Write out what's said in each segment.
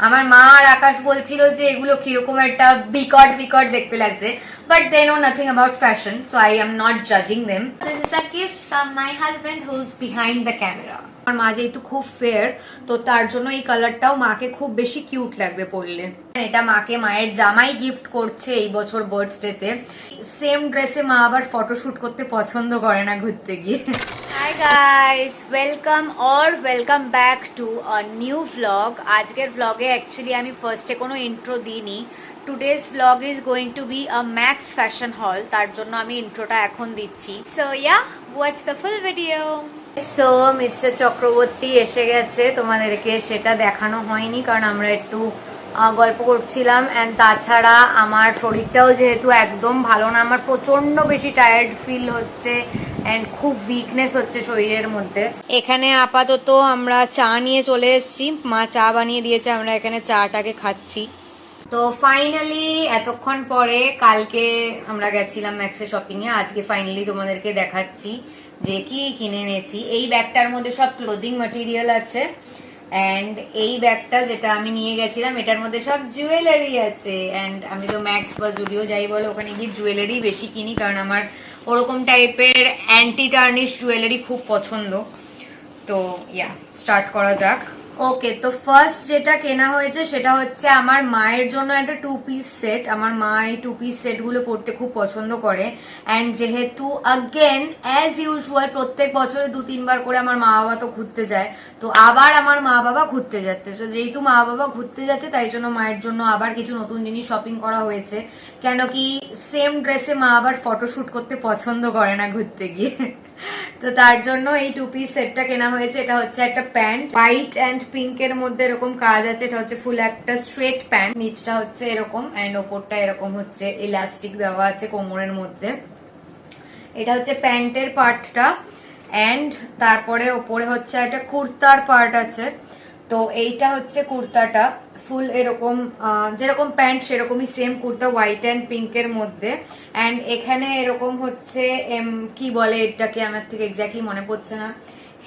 আমার মা আর আকাশ বলছিল যে এগুলো কিরকম একটা বিকট বিকট দেখতে লাগছে, but they know nothing about fashion, so I am not judging them. This is a gift from my husband who's behind the camera. আমার মা যেহেতু খুব ফেয়ার, তো তার জন্য এই কালারটাও মাকে খুব বেশি কিউট লাগবে পরলে। এটা মাকে মায়ের জামাই গিফট করছে এই বছর বার্থডেতে। সেম ড্রেসে মা আবার ফটোশুট করতে পছন্দ করে না ঘুরতে গিয়ে। Hi guys, welcome back to a new vlog. আজকের vlog-এ actually আমি ফার্স্টে কোনো ইন্ট্রো দিইনি। Today's vlog is going to be a Max fashion haul, তার জন্য আমি ইন্ট্রোটা এখন দিচ্ছি। So yeah, watch the full video. So mister Chakraborty এসে গেছে, তোমাদেরকে সেটা দেখানো হয়নি কারণ আমরা একটু গল্প করছিলাম। অ্যান্ড তাছাড়া আমার শরীরটাও যেহেতু একদম ভালো না, আমার প্রচন্ড বেশি টায়ার্ড ফিল হচ্ছে অ্যান্ড খুব উইকনেস হচ্ছে শরীরের মধ্যে। এখানে আপাতত আমরা চা নিয়ে চলে এসেছি, মা চা বানিয়ে দিয়েছে, আমরা এখানে চাটাকে খাচ্ছি। তো ফাইনালি এতক্ষণ পরে কালকে আমরা গেছিলাম ম্যাক্সে শপিং এ, আজকে ফাইনালি তোমাদেরকে দেখাচ্ছি যে কি কিনে এনেছি। এই ব্যাগটার মধ্যে সব ক্লোদিং ম্যাটেরিয়াল আছে, অ্যান্ড এই ব্যাগটা যেটা আমি নিয়ে গেছিলাম এটার মধ্যে সব জুয়েলারি আছে। অ্যান্ড আমি তো ম্যাক্স বা জুডিও যাই বলো ওখানে গিয়ে জুয়েলারি বেশি কিনি, কারণ আমার ওরকম টাইপের অ্যান্টি টার্নিশ জুয়েলারি খুব পছন্দ। তো ইয়া, স্টার্ট করা যাক। ওকে, তো ফার্স্ট যেটা কেনা হয়েছে সেটা হচ্ছে আমার মায়ের জন্য একটা 2 পিস সেট। আমার মা এই 2 পিস সেট গুলো পরতে খুব পছন্দ করে, অ্যান্ড যেহেতু অ্যাগেন অ্যাজ ইউজুয়াল প্রত্যেক বছরে 2-3 বার করে আমার মা বাবা তো ঘুরতে যায়, তো আবার আমার মা বাবা ঘুরতে যাচ্ছে। তো যেহেতু মা বাবা ঘুরতে যাচ্ছে তাই জন্য মায়ের জন্য আবার কিছু নতুন জিনিস শপিং করা হয়েছে। কেন কি সেম ড্রেসে মা আবার ফটোশুট করতে পছন্দ করে না ঘুরতে গিয়ে, তো তার জন্য এই 2 পিস সেটটা কেনা হয়েছে। এটা হচ্ছে একটা প্যান্ট, হোয়াইট অ্যান্ড পিঙ্ক এর মধ্যে এরকম কাজ আছে। এটা হচ্ছে ফুল একটা স্ট্রেট প্যান্ট, নিচটা হচ্ছে এরকম অ্যান্ড ওপরটা এরকম হচ্ছে ইলাস্টিক দেওয়া আছে কোমরের মধ্যে। এটা হচ্ছে প্যান্টের পার্টটা, অ্যান্ড তারপরে ওপরে হচ্ছে একটা কুর্তার পার্ট আছে। তো এইটা হচ্ছে কুর্তাটা, ফুল এরকম যেরকম প্যান্ট সেরকমই same kurta, white and pink এর মধ্যে। অ্যান্ড এখানে এরকম হচ্ছে কি বলে এটাকে, আমার ঠিক এক্স্যাক্টলি মনে পড়ছে না,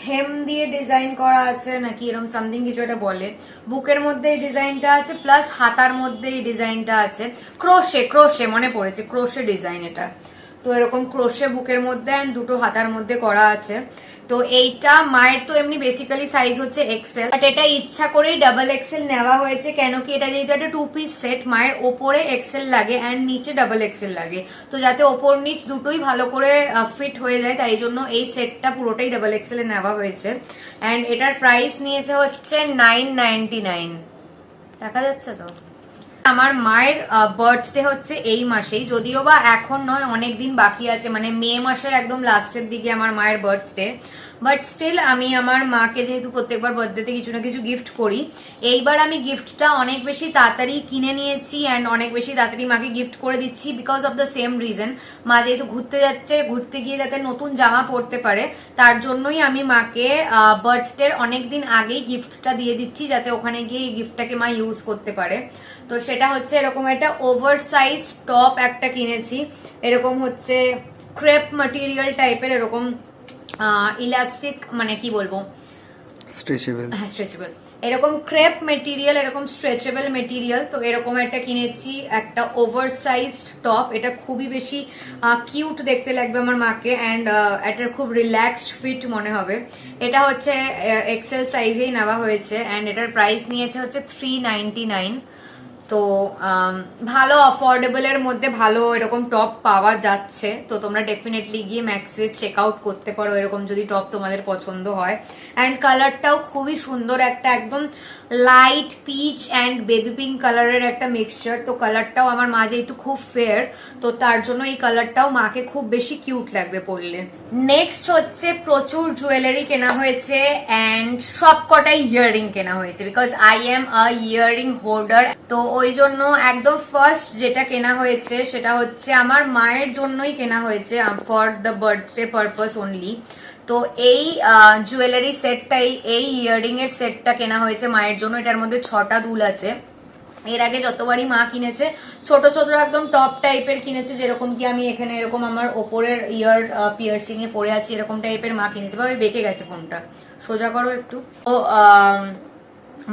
হেম দিয়ে ডিজাইন করা আছে নাকি এরকম সামথিং কিছু একটা বলে। বুকের মধ্যে এই ডিজাইনটা আছে, প্লাস হাতার মধ্যে এই ডিজাইনটা আছে। ক্রোশে মনে পড়েছে, ক্রোশে ডিজাইন এটা। তো এরকম ক্রোশে বুকের মধ্যে অ্যান্ড দুটো হাতার মধ্যে করা আছে। তো এইটা মায়ের তো এমনি বেসিক্যালি সাইজ হচ্ছে এক্সেল, বাট এটা ইচ্ছা করেই ডাবল এক্সেল নেওয়া হয়েছে। কেন কি এটা যেহেতু একটা 2 পিস সেট, মায়ের ওপরে এক্সেল লাগে অ্যান্ড নিচে ডাবল এক্সেল লাগে, তো যাতে ওপর নিচ দুটোই ভালো করে ফিট হয়ে যায় তাই জন্য এই সেটটা পুরোটাই ডাবল এক্সেল এ নেওয়া হয়েছে। অ্যান্ড এটার প্রাইস নিয়েছে হচ্ছে 999। দেখা যাচ্ছে তো। আমার মায়ের বার্থডে হচ্ছে এই মাসেই, যদিও বা এখন নয়, অনেক দিন বাকি আছে, মানে মে মাসের একদম লাস্টের দিকে আমার মায়ের বার্থডে। বাট স্টিল আমি আমার মাকে যেহেতু প্রত্যেকবার বার্থডেতে কিছু না কিছু গিফট করি, এইবার আমি গিফটটা অনেক বেশি তাড়াতাড়ি কিনে নিয়েছি অ্যান্ড অনেক বেশি তাড়াতাড়ি মাকে গিফট করে দিচ্ছি, because of the same reason. মা যেহেতু ঘুরতে যাচ্ছে, ঘুরতে গিয়ে যাতে নতুন জামা পরতে পারে তার জন্যই আমি মাকে বার্থডের অনেক দিন আগেই গিফটটা দিয়ে দিচ্ছি, যাতে ওখানে গিয়ে এই গিফটটাকে মা ইউজ করতে পারে। তো সেটা হচ্ছে এরকম একটা ওভার সাইজ টপ একটা কিনেছি, এরকম হচ্ছে ক্রেপ ম্যাটেরিয়াল টাইপের, এরকম ইলাস্টিক, মানে কি বলবো, স্ট্রেচেবল, হ্যাঁ স্ট্রেচেবল, এরকম ক্রেপ মেটেরিয়াল, এরকম স্ট্রেচেবল মেটেরিয়াল। তো এরকম একটা কিনেছি, একটা ওভার সাইজ টপ। এটা খুবই বেশি কিউট দেখতে লাগবে আমার মাকে, অ্যান্ড এটার খুব রিল্যাক্সড ফিট মনে হবে। এটা হচ্ছে এক্সেল সাইজেই নেওয়া হয়েছে, অ্যান্ড এটার প্রাইস নিয়েছে হচ্ছে 399। তো ভালো অফোর্ডেবল এর মধ্যে ভালো এরকম টপ পাওয়া যাচ্ছে, তো তোমরা ডেফিনেটলি গিয়ে ম্যাক্সে চেক আউট করতে পারো এরকম যদি টপ তোমাদের পছন্দ হয়। অ্যান্ড কালারটাও খুবই সুন্দর, একটা একদম light peach and baby pink কালারের একটা মিক্সচার। তো কালারটাও আমার মা যেহেতু খুব ফেয়ার, তো তার জন্য এই কালারটাও মাকে খুব বেশি কিউট লাগবে পরলে। নেক্সট হচ্ছে প্রচুর জুয়েলারি কেনা হয়েছে অ্যান্ড সব কটাই ইয়াররিং কেনা হয়েছে, because I am a earring holder. তো ওই জন্য একদম ফার্স্ট যেটা কেনা হয়েছে সেটা হচ্ছে আমার মায়ের জন্যই কেনা হয়েছে, for the birthday purpose only. তো এই জুয়েলারি সেটটাই, এই ইয়াররিং এর সেটটা কেনা হয়েছে মায়ের জন্য। এটার মধ্যে 6টা দুল আছে। এর আগে যতবারই মা কিনেছে ছোট ছোট একদম টপ টাইপের কিনেছে, যেরকম কি আমি এখানে এরকম আমার ওপরের ইয়ার পিয়ার্সিং এ পরে আছি এরকম টাইপের মা কিনেছে। ভাবে বেঁকে গেছে ফোনটা, সোজা করো একটু। তো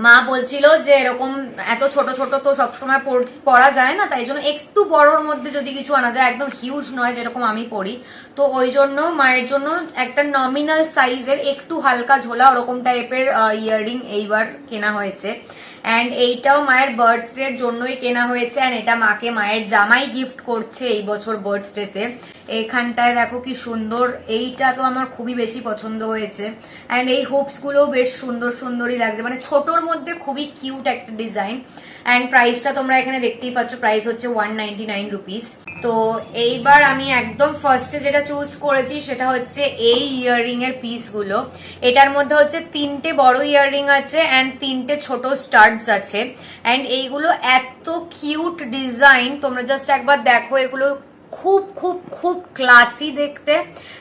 মা বলছিল যে এরকম এত ছোট ছোট তো সবসময় পরা যায় না, তাই জন্য একটু বড়র মধ্যে যদি কিছু আনা যায়, একদম হিউজ নয় যেরকম আমি পরি, তো ওই জন্য মায়ের জন্য একটা নমিনাল সাইজের একটু হালকা ঝোলা ওরকম টাইপের ইয়াররিং এইবার কেনা হয়েছে। অ্যান্ড এইটাও মায়ের বার্থডের জন্যই কেনা হয়েছে, অ্যান্ড এটা মাকে মায়ের জামাই গিফট করছে এই বছর বার্থডেতে। এইখানটায় দেখো কি সুন্দর, এইটা তো আমার খুবই বেশি পছন্দ হয়েছে। অ্যান্ড এই হুপস গুলোও বেশ সুন্দর সুন্দরই লাগছে, মানে ছোটর মধ্যে খুবই কিউট একটা ডিজাইন। অ্যান্ড প্রাইসটা তোমরা এখানে দেখতেই পাচ্ছ, প্রাইস হচ্ছে 199 রুপিস। তো এইবার আমি একদম ফার্স্টে যেটা চুজ করেছি সেটা হচ্ছে এই ইয়াররিং এর পিস গুলো। এটার মধ্যে হচ্ছে 3টে বড় ইয়াররিং আছে অ্যান্ড 3টে ছোট স্টাডস আছে। অ্যান্ড এইগুলো এত কিউট ডিজাইন, তোমরা জাস্ট একবার দেখো, এগুলো খুব খুব খুব ক্লাসি দেখতে।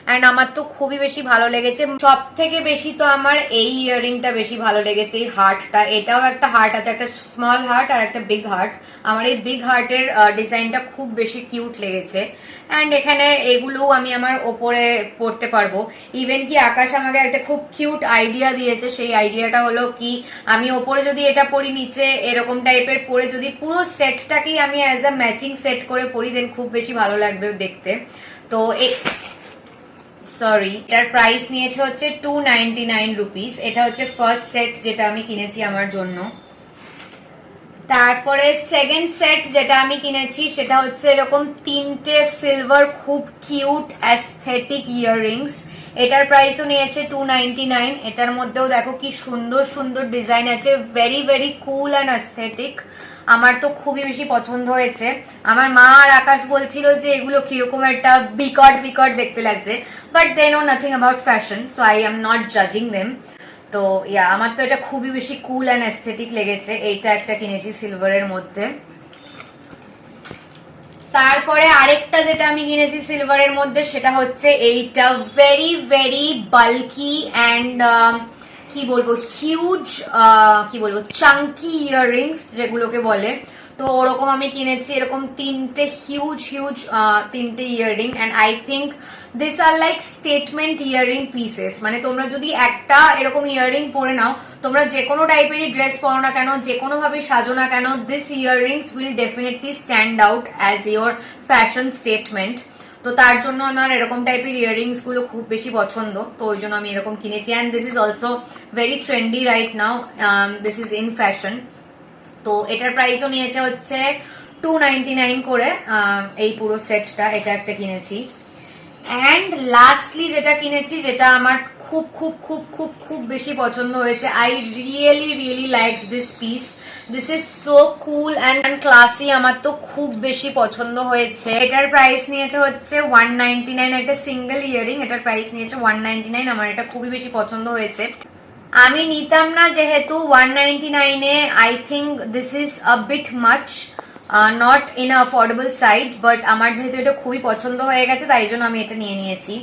অ্যান্ড আমার তো খুবই বেশি ভালো লেগেছে। সব থেকে বেশি তো আমার এই ইয়াররিংটা বেশি ভালো লেগেছে, এই হার্টটা। এটাও একটা হার্ট আছে, একটা স্মল হার্ট আর একটা বিগ হার্ট। আমার এই বিগ হার্টের ডিজাইনটা খুব বেশি কিউট লেগেছে। অ্যান্ড এখানে এগুলোও আমি আমার ওপরে পরতে পারবো। ইভেন কি আকাশ আমাকে একটা খুব কিউট আইডিয়া দিয়েছে, সেই আইডিয়াটা হলো কি, আমি ওপরে যদি এটা পরি, নিচে এরকম টাইপের পরে যদি পুরো সেটটাকেই আমি অ্যাজ আ ম্যাচিং সেট করে পরি, দেন খুব বেশি ভালো লাগবে দেখতে। তো সরি, এটার প্রাইস নিয়েছে হচ্ছে 299 রুপিস। এটা হচ্ছে ফার্স্ট সেট যেটা আমি কিনেছি আমার জন্য। তারপরে সেকেন্ড সেট যেটা আমি কিনেছি সেটা হচ্ছে এরকম 3টে সিলভার খুব কিউট অ্যাস্থেটিক ইয়াররিংস। এটার প্রাইসও নিয়েছে 299। এটার মধ্যেও দেখো কি সুন্দর সুন্দর ডিজাইন আছে, very very cool and aesthetic. আমার তো খুবই বেশি পছন্দ হয়েছে। আমার মা আর আকাশ বলছিল যে এগুলো কিরকম একটা বিকট বিকট দেখতে লাগছে, but they know nothing about fashion, so I am not জাজিং দেম। তো আমার তো এটা খুবই বেশি কুল অ্যান্ড অ্যাস্থেটিক লেগেছে। এইটা একটা কিনেছি সিলভারের মধ্যে। তারপরে আরেকটা যেটা আমি কিনেছি সিলভারের মধ্যে সেটা হচ্ছে এইটা, ভেরি ভেরি বাল্কি অ্যান্ড কি বলবো, হিউজ, কি বলবো, চাঙ্কি ইয়াররিংস যেগুলোকে বলে। তো ওরকম আমি কিনেছি এরকম 3টে হিউজ হিউজ 3টে earring. And I think this are like statement earring pieces. মানে তোমরা যদি একটা এরকম ইয়াররিং পরে নাও, তোমরা যে কোনো টাইপেরই ড্রেস পরো না কেন, যে কোনো ভাবে সাজো না কেন, this earrings will definitely stand out as your fashion statement. তো তার জন্য আমার এরকম টাইপের ইয়াররিংস গুলো খুব বেশি পছন্দ, তো ওই জন্য আমি এরকম কিনেছি। And this is also very trendy right now, this is in fashion. তো এটার প্রাইসও নিয়েছে হচ্ছে 299 করে এই পুরো সেটটা। এটা একটা কিনেছি। অ্যান্ড লাস্টলি যেটা কিনেছি, যেটা আমার খুব খুব খুব খুব খুব বেশি পছন্দ হয়েছে, I really really liked this piece. This is so cool and classy, আমার তো খুব বেশি পছন্দ হয়েছে। এটার প্রাইস নিয়েছে হচ্ছে 199, একটা সিঙ্গেল ইয়াররিং, এটার প্রাইস নিয়েছে 199। আমার এটা খুবই বেশি পছন্দ হয়েছে। আমি নিতাম না যেহেতু 199-এ, I think this is a bit much, not in a affordable side, but আমার যেহেতু এটা খুবই পছন্দ হয়ে গেছে তাই জন্য আমি এটা নিয়ে নিয়েছি।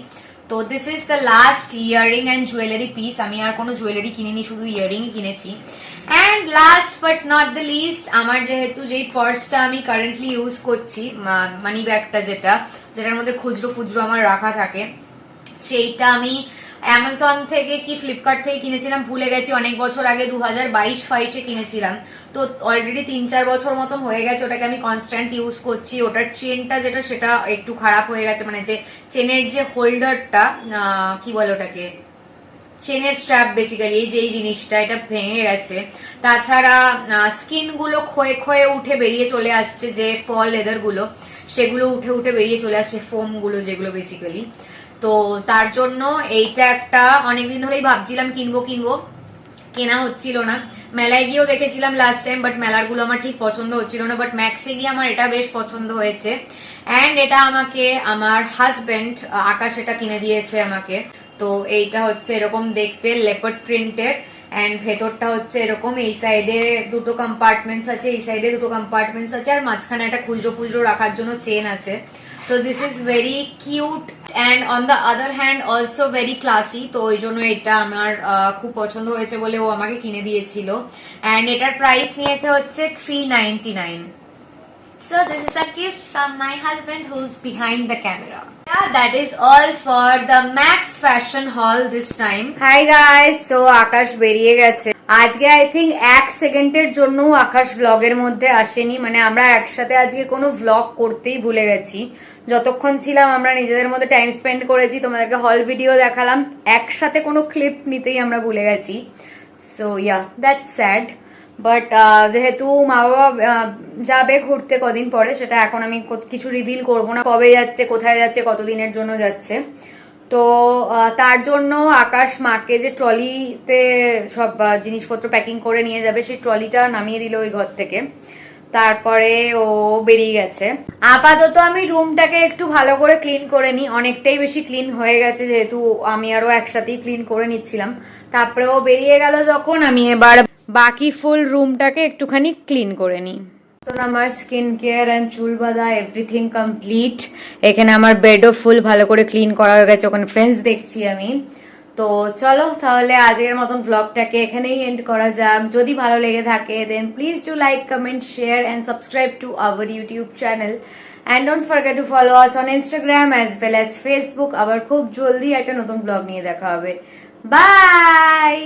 তো this is the last earring and jewellery piece. আমি আর কোনো জুয়েলারি কিনিনি, শুধু ইয়াররিংই কিনেছি। And last but not the least, আমার যেহেতু যেই পার্সটা আমি কারেন্টলি ইউজ করছি, মানি ব্যাগটা যেটার মধ্যে খুচরো ফুচরো আমার রাখা থাকে, সেইটা আমি অ্যামাজন থেকে কি ফ্লিপকার্ট থেকে কিনেছিলাম ভুলে গেছি, অনেক বছর আগে 2022-22-এ কিনেছিলাম। তো অলরেডি 3-4 বছর মতন হয়ে গেছে ওটাকে আমি কনস্ট্যান্ট ইউজ করছি। ওটার চেনটা সেটা একটু খারাপ হয়ে গেছে, মানে যে চেনের যে হোল্ডারটা, কি বলে ওটাকে, চেনের স্ট্র্যাপ বেসিক্যালি, এই যে এই জিনিসটা, এটা ভেঙে গেছে। তাছাড়া স্কিন গুলো ক্ষয়ে ক্ষয়ে উঠে বেরিয়ে চলে আসছে, যে ফল লেদার গুলো সেগুলো উঠে উঠে বেরিয়ে চলে আসছে, ফোম গুলো যেগুলো বেসিক্যালি। তো তার জন্য এইটা একটা অনেকদিন ধরেই ভাবছিলাম কিনবো, কেনা হচ্ছিল না। মেলায় গিয়েও দেখেছিলাম লাস্ট টাইম, বাট মেলার গুলো আমার ঠিক পছন্দ হচ্ছিল না, বাট ম্যাক্সে গিয়ে আমার এটা বেশ পছন্দ হয়েছে। অ্যান্ড এটা আমাকে আমার হাজবেন্ড আকাশ এটা কিনে দিয়েছে আমাকে। তো এইটা হচ্ছে এরকম দেখতে, লেপার্ড প্রিন্টের, অ্যান্ড ভেতরটা হচ্ছে এরকম, এই সাইডে দুটো কম্পার্টমেন্টস আছে, এই সাইডে দুটো কম্পার্টমেন্টস আছে, আর মাঝখানে একটা খুচরো খুচরো রাখার জন্য চেন আছে। তো this is very cute and on the other hand also very classy. তো ওই জন্য এটা আমার খুব পছন্দ হয়েছে বলে ও আমাকে কিনে দিয়েছিল। অ্যান্ড এটার প্রাইস নিয়েছে হচ্ছে 399। So this is a gift from my husband who's behind the camera. Yeah, that is all for the Max Fashion Haul this time. Hi guys, so আকাশ বেরিয়ে গেছে। আজকে আই থিঙ্ক 1 সেকেন্ডের জন্য আকাশ ব্লগের মধ্যে আসেনি, মানে আমরা একসাথে আজকে কোনো ব্লগ করতেই ভুলে গেছি। যতক্ষণ ছিলাম আমরা নিজেদের মধ্যে টাইম স্পেন্ড করেছি, তোমাদেরকে হল ভিডিও দেখালাম, একসাথে কোনো ক্লিপ নিতেই আমরা ভুলে গেছি। So yeah, that's sad. But যেহেতু মা বাবা যাবে ঘুরতে কদিন পরে, সেটা এখন আমি কিছু রিভিল করবো না, কবে যাচ্ছে, কোথায় যাচ্ছে, কতদিনের জন্য যাচ্ছে। তো তার জন্য আকাশ মাকে যে ট্রলিতে সব জিনিসপত্র প্যাকিং করে নিয়ে যাবে, সেই ট্রলিটা নামিয়ে দিল ওই ঘর থেকে, তারপরে ও বেরিয়ে গেছে। আপাতত আমি রুমটাকে একটু ভালো করে ক্লিন করে নিই, অনেকটাই বেশি ক্লিন হয়ে গেছে, যেহেতু আমি আরো একসাথেই ক্লিন করে নিচ্ছিলাম। তারপরে ও বেরিয়ে গেল যখন, আমি এবার বাকি ফুল রুমটাকে একটুখানি ক্লিন করে নিই। তো আমার স্কিন কেয়ার অ্যান্ড চুল বাঁধা এভরিথিং কমপ্লিট। এখানে আমার বেডও ফুল ভালো করে ক্লিন করা হয়ে গেছে, ওখানে ফ্রেন্ডস দেখছি আমি। তো চলো তাহলে আজকের মতন ব্লগটাকে এখানেই এন্ড করা যাক। যদি ভালো লেগে থাকে then please do like, comment, share and subscribe to our YouTube channel. And don't forget to follow us on Instagram as well as Facebook. আবার খুব জলদি একটা নতুন ব্লগ নিয়ে দেখা হবে। বাই।